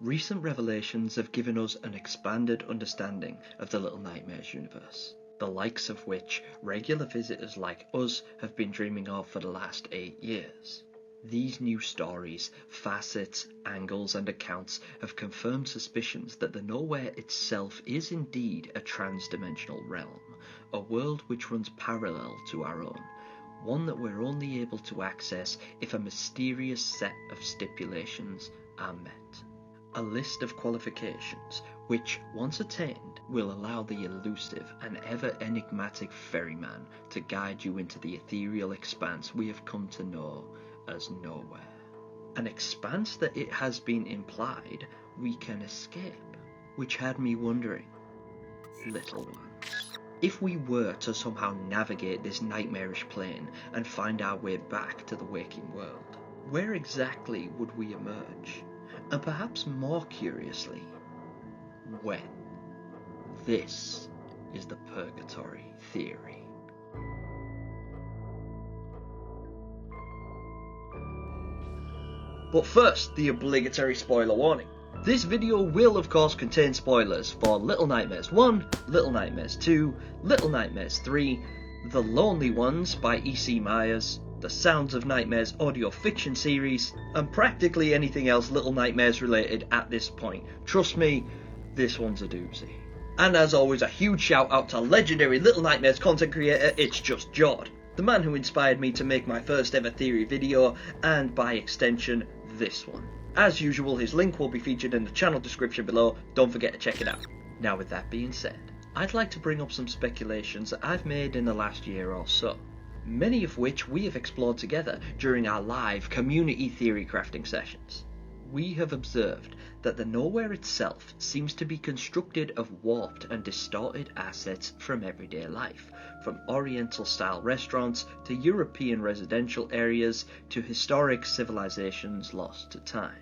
Recent revelations have given us an expanded understanding of the Little Nightmares universe, the likes of which regular visitors like us have been dreaming of for the last 8 years. These new stories, facets, angles and accounts have confirmed suspicions that the nowhere itself is indeed a trans-dimensional realm, a world which runs parallel to our own, one that we're only able to access if a mysterious set of stipulations are met. A list of qualifications which, once attained, will allow the elusive and ever enigmatic ferryman to guide you into the ethereal expanse we have come to know as nowhere. An expanse that it has been implied we can escape, which had me wondering, little ones, if we were to somehow navigate this nightmarish plane and find our way back to the waking world, where exactly would we emerge? And perhaps more curiously, when? This is the Purgatory Theory. But first, the obligatory spoiler warning. This video will of course contain spoilers for Little Nightmares 1, Little Nightmares 2, Little Nightmares 3, The Lonely Ones by E.C. Myers, the Sounds of Nightmares audio fiction series, and practically anything else Little Nightmares related at this point. Trust me, this one's a doozy. And as always, a huge shout out to legendary Little Nightmares content creator It's Just Jord, the man who inspired me to make my first ever theory video, and by extension, this one. As usual, his link will be featured in the channel description below, don't forget to check it out. Now with that being said, I'd like to bring up some speculations that I've made in the last year or so, many of which we have explored together during our live community theory crafting sessions. We have observed that the nowhere itself seems to be constructed of warped and distorted assets from everyday life, from Oriental style restaurants to European residential areas to historic civilizations lost to time.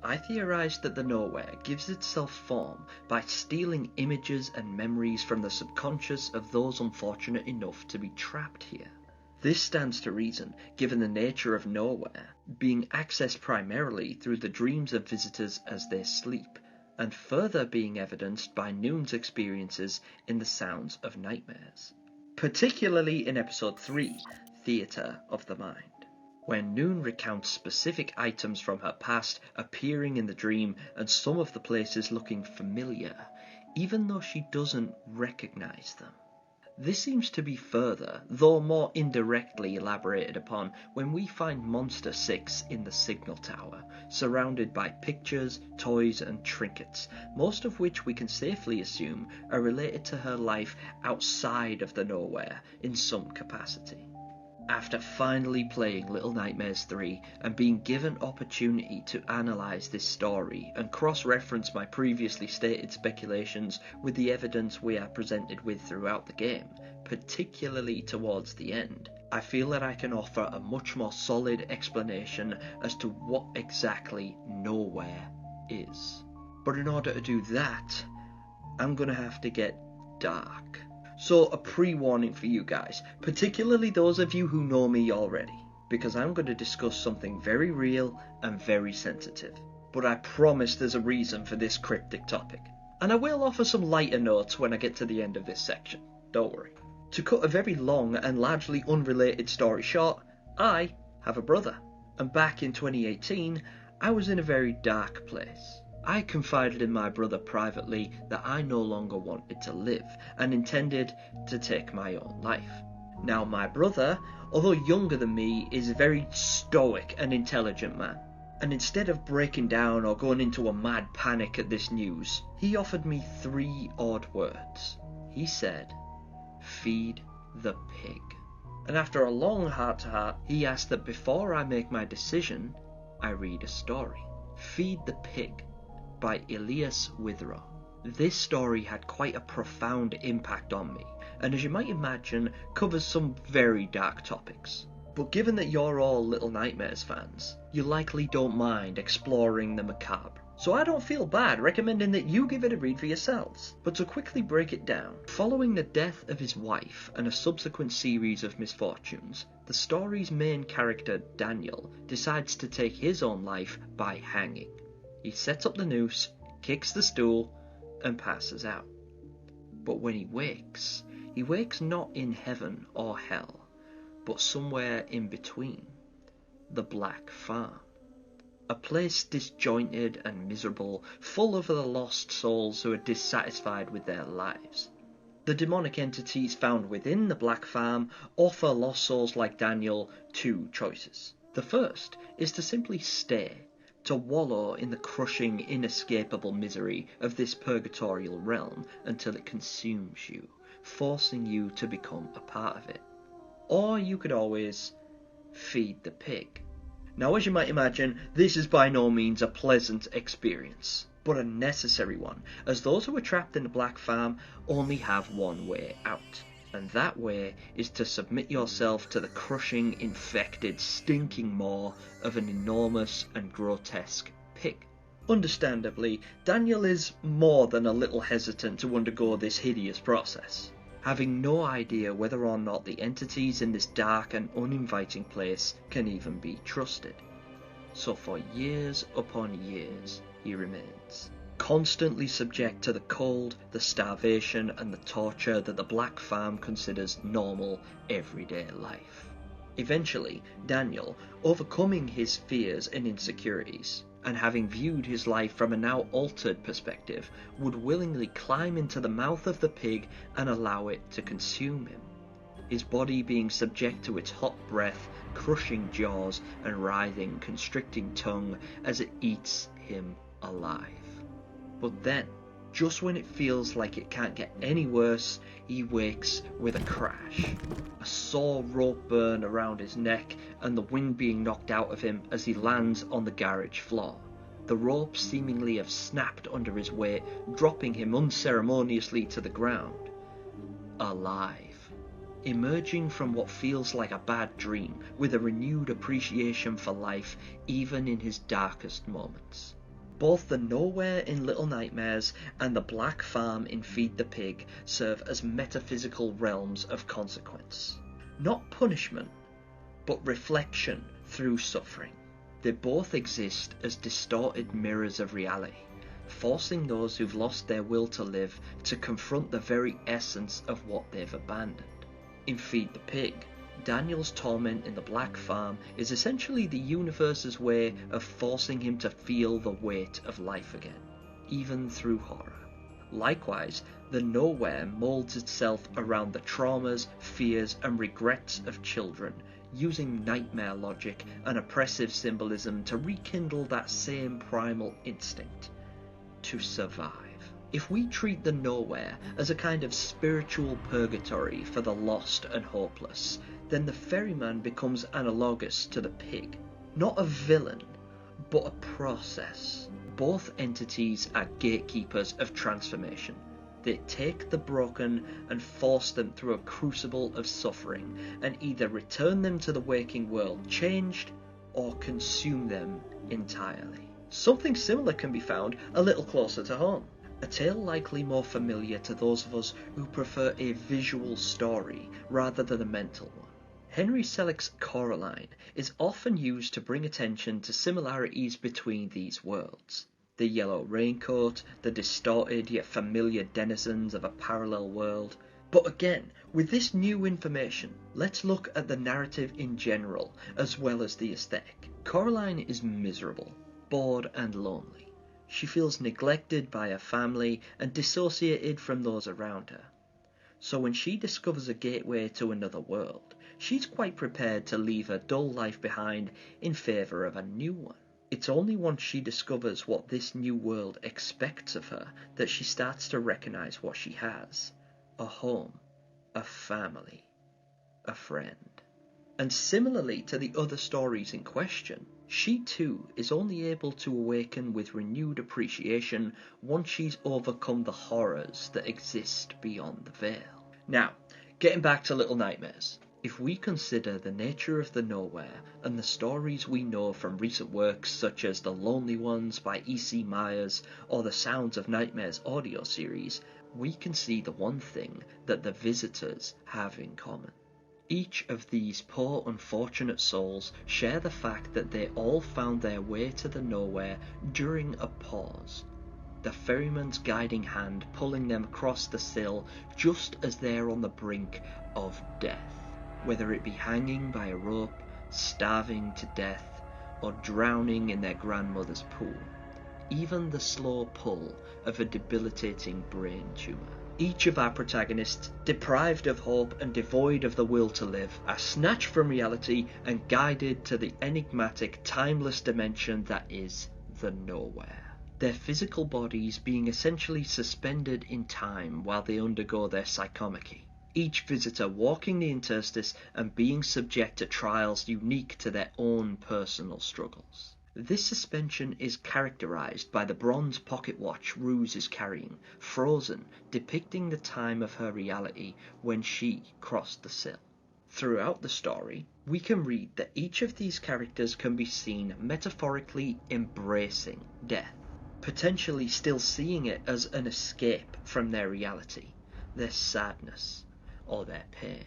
I theorized that the nowhere gives itself form by stealing images and memories from the subconscious of those unfortunate enough to be trapped here. This stands to reason, given the nature of nowhere being accessed primarily through the dreams of visitors as they sleep, and further being evidenced by Noon's experiences in the Sounds of Nightmares, particularly in episode 3, Theatre of the Mind, when Noon recounts specific items from her past appearing in the dream and some of the places looking familiar, even though she doesn't recognize them. This seems to be further, though more indirectly elaborated upon when we find Monster 6 in the signal tower, surrounded by pictures, toys and trinkets, most of which we can safely assume are related to her life outside of the nowhere in some capacity. After finally playing Little Nightmares 3 and being given opportunity to analyse this story and cross-reference my previously stated speculations with the evidence we are presented with throughout the game, particularly towards the end, I feel that I can offer a much more solid explanation as to what exactly nowhere is. But in order to do that, I'm gonna have to get dark. So a pre-warning for you guys, particularly those of you who know me already, because I'm going to discuss something very real and very sensitive. But I promise there's a reason for this cryptic topic. And I will offer some lighter notes when I get to the end of this section, don't worry. To cut a very long and largely unrelated story short, I have a brother. And back in 2018, I was in a very dark place. I confided in my brother privately that I no longer wanted to live and intended to take my own life. Now my brother, although younger than me, is a very stoic and intelligent man. And instead of breaking down or going into a mad panic at this news, he offered me 3 odd words. He said, "Feed the pig." And after a long heart-to-heart, he asked that before I make my decision, I read a story. Feed the Pig by Elias Withrow. This story had quite a profound impact on me, and as you might imagine, covers some very dark topics. But given that you're all Little Nightmares fans, you likely don't mind exploring the macabre. So I don't feel bad recommending that you give it a read for yourselves. But to quickly break it down, following the death of his wife and a subsequent series of misfortunes, the story's main character, Daniel, decides to take his own life by hanging. He sets up the noose, kicks the stool, and passes out. But when he wakes not in heaven or hell, but somewhere in between, the Black Farm. A place disjointed and miserable, full of the lost souls who are dissatisfied with their lives. The demonic entities found within the Black Farm offer lost souls like Daniel two choices. The first is to simply stay, to wallow in the crushing, inescapable misery of this purgatorial realm until it consumes you, forcing you to become a part of it. Or you could always feed the pig. Now, as you might imagine, this is by no means a pleasant experience, but a necessary one, as those who are trapped in the Black Farm only have one way out, and that way is to submit yourself to the crushing, infected, stinking maw of an enormous and grotesque pig. Understandably, Daniel is more than a little hesitant to undergo this hideous process, having no idea whether or not the entities in this dark and uninviting place can even be trusted. So for years upon years he remains, constantly subject to the cold, the starvation and the torture that the Black Farm considers normal, everyday life. Eventually, Daniel, overcoming his fears and insecurities, and having viewed his life from a now altered perspective, would willingly climb into the mouth of the pig and allow it to consume him, his body being subject to its hot breath, crushing jaws, and writhing, constricting tongue as it eats him alive. But then, just when it feels like it can't get any worse, he wakes with a crash. A sore rope burn around his neck and the wind being knocked out of him as he lands on the garage floor. The rope seemingly have snapped under his weight, dropping him unceremoniously to the ground. Alive. Emerging from what feels like a bad dream with a renewed appreciation for life even in his darkest moments. Both the Nowhere in Little Nightmares and the Black Farm in Feed the Pig serve as metaphysical realms of consequence. Not punishment, but reflection through suffering. They both exist as distorted mirrors of reality, forcing those who've lost their will to live to confront the very essence of what they've abandoned. In Feed the Pig, Daniel's torment in the Black Farm is essentially the universe's way of forcing him to feel the weight of life again, even through horror. Likewise, the Nowhere molds itself around the traumas, fears, and regrets of children, using nightmare logic and oppressive symbolism to rekindle that same primal instinct, to survive. If we treat the Nowhere as a kind of spiritual purgatory for the lost and hopeless, then the ferryman becomes analogous to the pig. Not a villain, but a process. Both entities are gatekeepers of transformation. They take the broken and force them through a crucible of suffering, and either return them to the waking world changed, or consume them entirely. Something similar can be found a little closer to home. A tale likely more familiar to those of us who prefer a visual story rather than a mental one. Henry Selick's Coraline is often used to bring attention to similarities between these worlds. The yellow raincoat, the distorted yet familiar denizens of a parallel world. But again, with this new information, let's look at the narrative in general as well as the aesthetic. Coraline is miserable, bored and lonely. She feels neglected by her family and dissociated from those around her. So when she discovers a gateway to another world, she's quite prepared to leave her dull life behind in favour of a new one. It's only once she discovers what this new world expects of her that she starts to recognise what she has: a home, a family, a friend. And similarly to the other stories in question, she too is only able to awaken with renewed appreciation once she's overcome the horrors that exist beyond the veil. Now, getting back to Little Nightmares. If we consider the nature of the Nowhere and the stories we know from recent works such as The Lonely Ones by E.C. Myers or the Sounds of Nightmares audio series, we can see the one thing that the visitors have in common. Each of these poor unfortunate souls share the fact that they all found their way to the nowhere during a pause, the ferryman's guiding hand pulling them across the sill just as they're on the brink of death, whether it be hanging by a rope, starving to death, or drowning in their grandmother's pool. Even the slow pull of a debilitating brain tumour. Each of our protagonists, deprived of hope and devoid of the will to live, are snatched from reality and guided to the enigmatic, timeless dimension that is the nowhere. Their physical bodies being essentially suspended in time while they undergo their psychomacy. Each visitor walking the interstice and being subject to trials unique to their own personal struggles. This suspension is characterized by the bronze pocket watch Ruse is carrying, frozen, depicting the time of her reality when she crossed the sill. Throughout the story, we can read that each of these characters can be seen metaphorically embracing death, potentially still seeing it as an escape from their reality, their sadness, or their pain.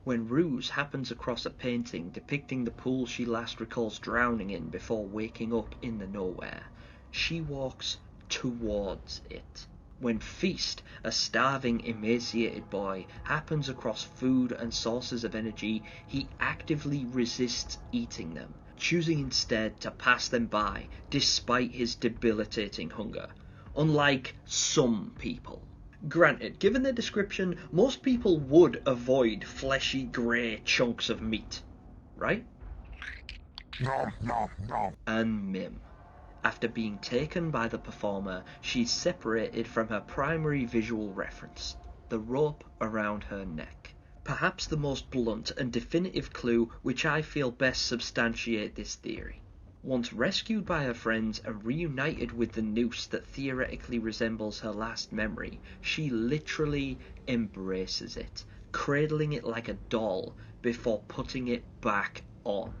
When Ruse happens across a painting depicting the pool she last recalls drowning in before waking up in the nowhere, she walks towards it. When Feast, a starving, emaciated boy, happens across food and sources of energy, he actively resists eating them, choosing instead to pass them by despite his debilitating hunger, unlike some people. Granted, given the description, most people would avoid fleshy grey chunks of meat, right? And Mim. After being taken by the performer, she's separated from her primary visual reference, the rope around her neck. Perhaps the most blunt and definitive clue which I feel best substantiate this theory. Once rescued by her friends and reunited with the noose that theoretically resembles her last memory, she literally embraces it, cradling it like a doll before putting it back on.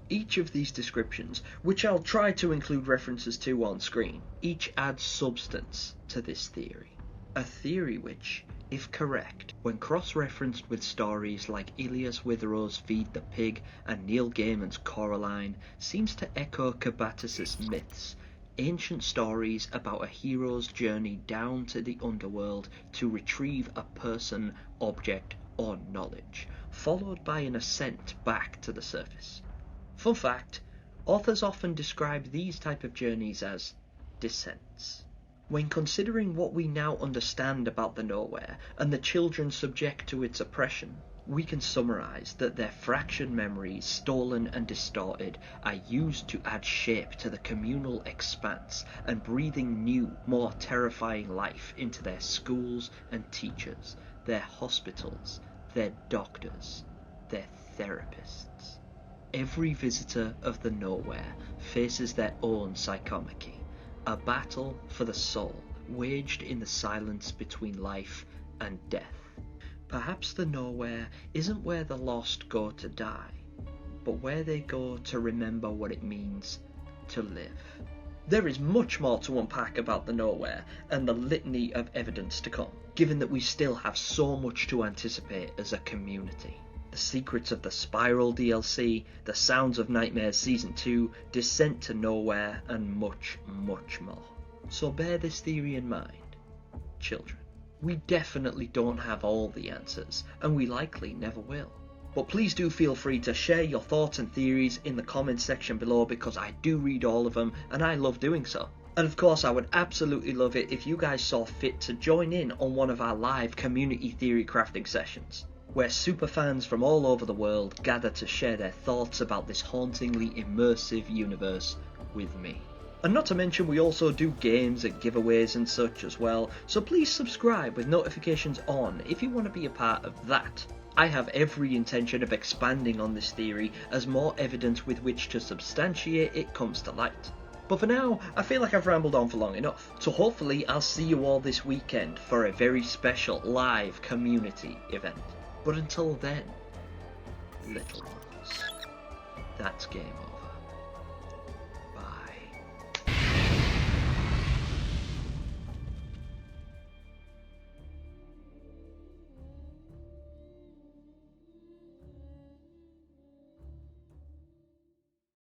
Each of these descriptions, which I'll try to include references to on screen, each adds substance to this theory. A theory which, if correct, when cross-referenced with stories like Ilias Witherow's Feed the Pig and Neil Gaiman's Coraline, seems to echo Cabatus's myths, ancient stories about a hero's journey down to the underworld to retrieve a person, object, or knowledge, followed by an ascent back to the surface. Fun fact, authors often describe these type of journeys as descents. When considering what we now understand about the nowhere and the children subject to its oppression, we can summarise that their fractured memories, stolen and distorted, are used to add shape to the communal expanse and breathing new, more terrifying life into their schools and teachers, their hospitals, their doctors, their therapists. Every visitor of the nowhere faces their own psychomacy, a battle for the soul, waged in the silence between life and death. Perhaps the nowhere isn't where the lost go to die, but where they go to remember what it means to live. There is much more to unpack about the nowhere and the litany of evidence to come, given that we still have so much to anticipate as a community. The Secrets of the Spiral DLC, The Sounds of Nightmares Season 2, Descent to Nowhere, and much, much more. So bear this theory in mind, children. We definitely don't have all the answers, and we likely never will. But please do feel free to share your thoughts and theories in the comments section below, because I do read all of them, and I love doing so. And of course, I would absolutely love it if you guys saw fit to join in on one of our live community theory crafting sessions, where superfans from all over the world gather to share their thoughts about this hauntingly immersive universe with me. And not to mention, we also do games and giveaways and such as well, so please subscribe with notifications on if you want to be a part of that. I have every intention of expanding on this theory as more evidence with which to substantiate it comes to light. But for now, I feel like I've rambled on for long enough, so hopefully I'll see you all this weekend for a very special live community event. But until then, little ones, that's game over.